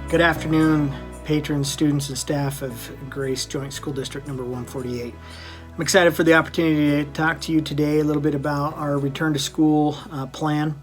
Good afternoon, patrons, students, and staff of Grace Joint School District number 148. I'm excited for the opportunity to talk to you today a little bit about our return to school plan.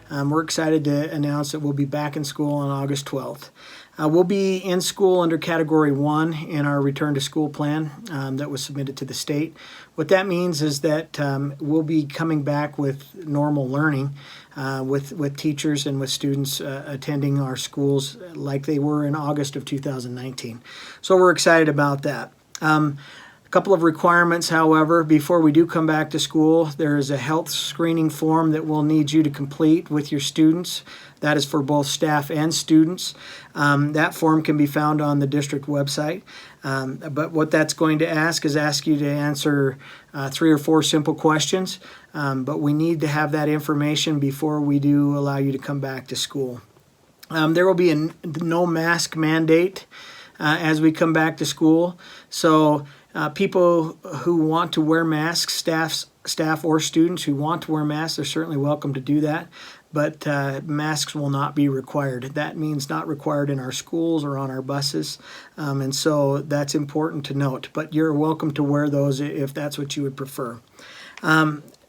We're excited to announce that we'll be back in school on August 12th. We'll be in school under Category 1 in our return to school plan that was submitted to the state. What that means is that we'll be coming back with normal learning with teachers and with students attending our schools like they were in August of 2019. So we're excited about that. A couple of requirements, however, before we do come back to school. There is a health screening form that we'll need you to complete with your students. That is for both staff and students. That form can be found on the district website. But what that's going to ask you to answer 3 or 4 simple questions. But we need to have that information before we do allow you to come back to school. There will be a no mask mandate as we come back to school. So people who want to wear masks, staff or students who want to wear masks, are certainly welcome to do that. But masks will not be required. That means not required in our schools or on our buses. And so that's important to note. But you're welcome to wear those if that's what you would prefer.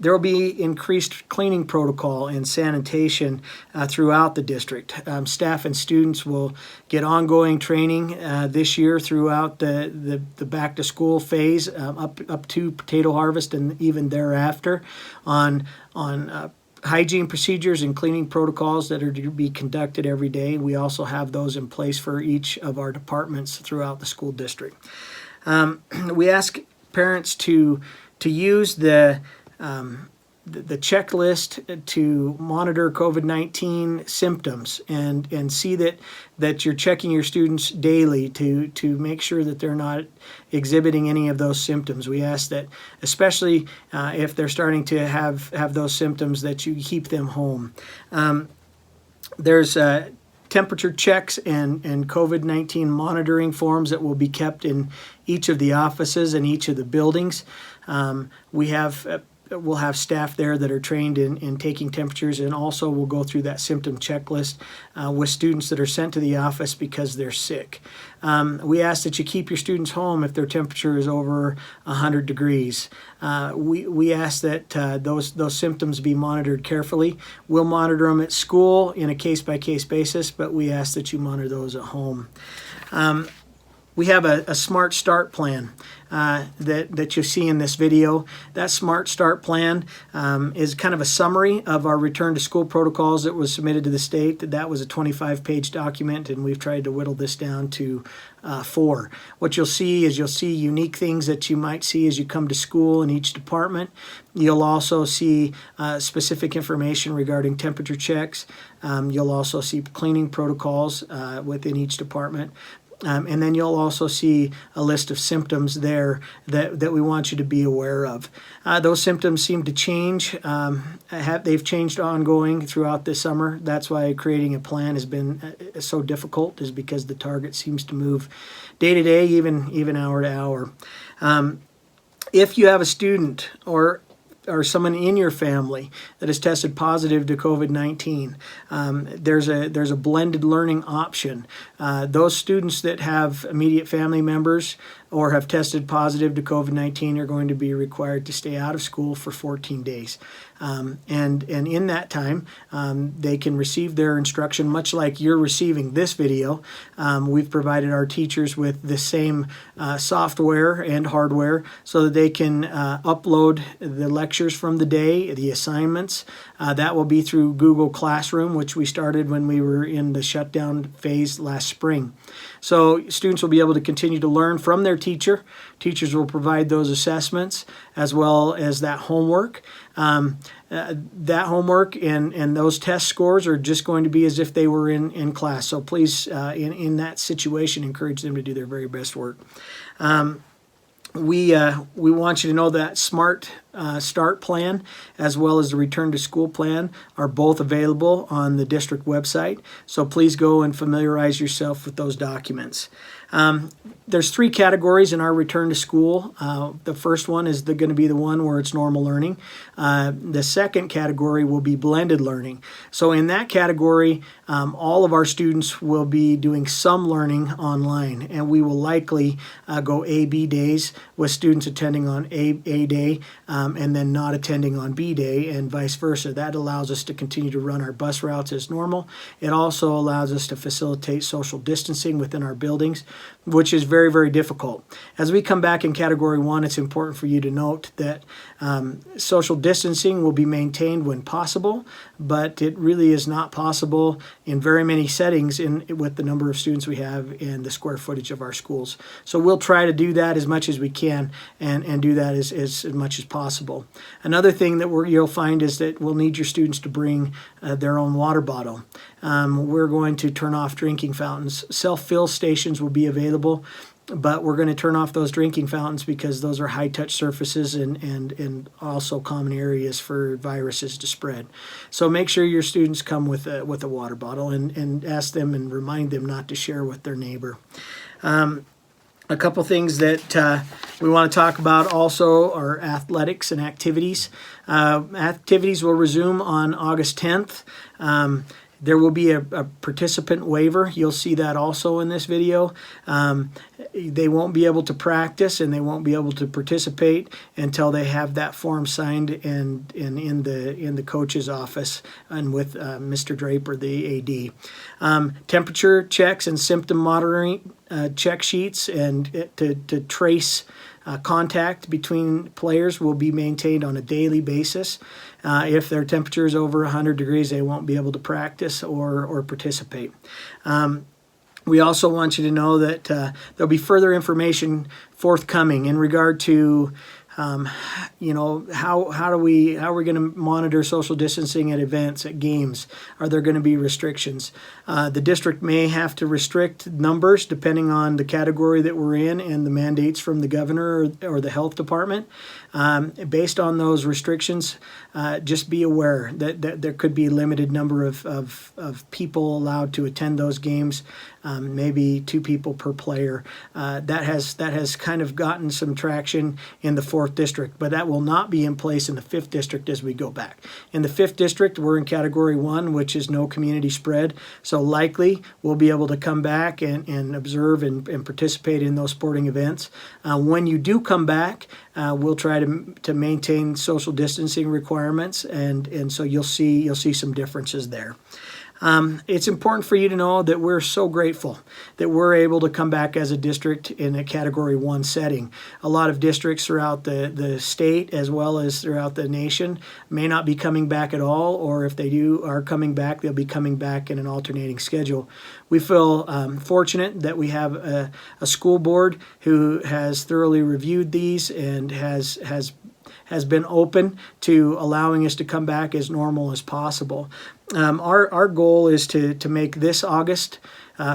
There will be increased cleaning protocol and sanitation throughout the district. Staff and students will get ongoing training this year throughout the back to school phase up to potato harvest and even thereafter on hygiene procedures and cleaning protocols that are to be conducted every day. We also have those in place for each of our departments throughout the school district. We ask parents to use the checklist to monitor COVID-19 symptoms and see that you're checking your students daily to make sure that they're not exhibiting any of those symptoms. We ask that, especially if they're starting to have those symptoms, that you keep them home. There's temperature checks and COVID-19 monitoring forms that will be kept in each of the offices and each of the buildings. We'll have staff there that are trained in taking temperatures, and also we'll go through that symptom checklist with students that are sent to the office because they're sick. We ask that you keep your students home if their temperature is over 100 degrees. We ask that those symptoms be monitored carefully. We'll monitor them at school in a case-by-case basis, but we ask that you monitor those at home. We have a Smart Start plan that you see in this video. That Smart Start plan is kind of a summary of our return to school protocols that was submitted to the state. That was a 25-page document, and we've tried to whittle this down to 4. What you'll see is unique things that you might see as you come to school in each department. You'll also see specific information regarding temperature checks. You'll also see cleaning protocols within each department. And then you'll also see a list of symptoms there that we want you to be aware of. Those symptoms seem to change. They've changed ongoing throughout this summer. That's why creating a plan has been so difficult, is because the target seems to move day to day, even hour to hour. If you have a student or someone in your family that has tested positive to COVID-19, there's a blended learning option. Those students that have immediate family members or have tested positive to COVID-19 are going to be required to stay out of school for 14 days. And in that time, they can receive their instruction much like you're receiving this video. We've provided our teachers with the same software and hardware so that they can upload the lectures from the day, the assignments. That will be through Google Classroom, which we started when we were in the shutdown phase last spring. So students will be able to continue to learn from their teacher. Teachers will provide those assessments as well as that homework. That homework and those test scores are just going to be as if they were in class. So please, in that situation, encourage them to do their very best work. We want you to know that Smart Start plan as well as the Return to School plan are both available on the district website. So please go and familiarize yourself with those documents. There's 3 categories in our return to school. The first one is going to be the one where it's normal learning. The second category will be blended learning. So in that category, all of our students will be doing some learning online, and we will likely go A-B days with students attending on A day and then not attending on B day, and vice versa. That allows us to continue to run our bus routes as normal. It also allows us to facilitate social distancing within our buildings, which is very, very difficult. As we come back in Category 1, it's important for you to note that social distancing will be maintained when possible, but it really is not possible in very many settings with the number of students we have and the square footage of our schools. So we'll try to do that as much as we can and do that as much as possible. Another thing that you'll find is that we'll need your students to bring their own water bottle. We're going to turn off drinking fountains. Self-fill stations will be available, but we're going to turn off those drinking fountains because those are high-touch surfaces and also common areas for viruses to spread. So make sure your students come with a water bottle and ask them and remind them not to share with their neighbor. A couple things that we want to talk about also are athletics and activities. Activities will resume on August 10th. There will be a participant waiver. You'll see that also in this video. They won't be able to practice and they won't be able to participate until they have that form signed and in the coach's office and with Mr. Draper, the AD. Temperature checks and symptom monitoring check sheets and to trace contact between players will be maintained on a daily basis. If their temperature is over 100 degrees, they won't be able to practice or participate. We also want you to know that there'll be further information forthcoming in regard to how are we going to monitor social distancing at events, at games? Are there going to be restrictions? The district may have to restrict numbers depending on the category that we're in and the mandates from the governor or the health department. Based on those restrictions, just be aware that there could be a limited number of people allowed to attend those games, maybe 2 people per player. That has kind of gotten some traction in the 4th district, but that will not be in place in the 5th district as we go back. In the 5th district, we're in Category 1, which is no community spread, so likely we'll be able to come back and observe and participate in those sporting events. When you do come back, we'll try to maintain social distancing requirements, and so you'll see some differences there. It's important for you to know that we're so grateful that we're able to come back as a district in a Category 1 setting. A lot of districts throughout the state as well as throughout the nation may not be coming back at all, or if they are coming back, they'll be coming back in an alternating schedule. We feel fortunate that we have a school board who has thoroughly reviewed these and has been open to allowing us to come back as normal as possible. Our goal is to make this August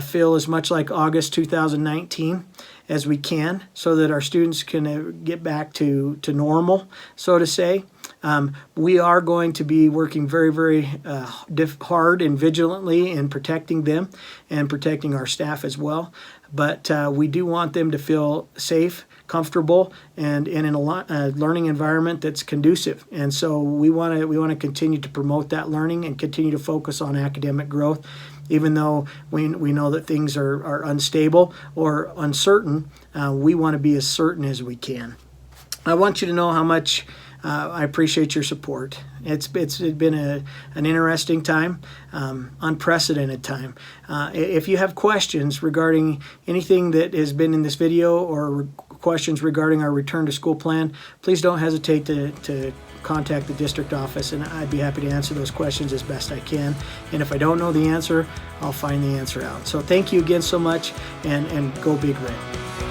feel as much like August 2019 as we can, so that our students can get back to normal, so to say. We are going to be working very, very hard and vigilantly in protecting them and protecting our staff as well. But we do want them to feel safe, comfortable, and in a learning environment that's conducive. And so we want to continue to promote that learning and continue to focus on academic growth. Even though we know that things are unstable or uncertain, we want to be as certain as we can. I want you to know how much I appreciate your support. It's been an interesting time, unprecedented time. If you have questions regarding anything that has been in this video or questions regarding our return to school plan, please don't hesitate to contact the district office, and I'd be happy to answer those questions as best I can. And if I don't know the answer, I'll find the answer out. So thank you again so much, and go Big Red.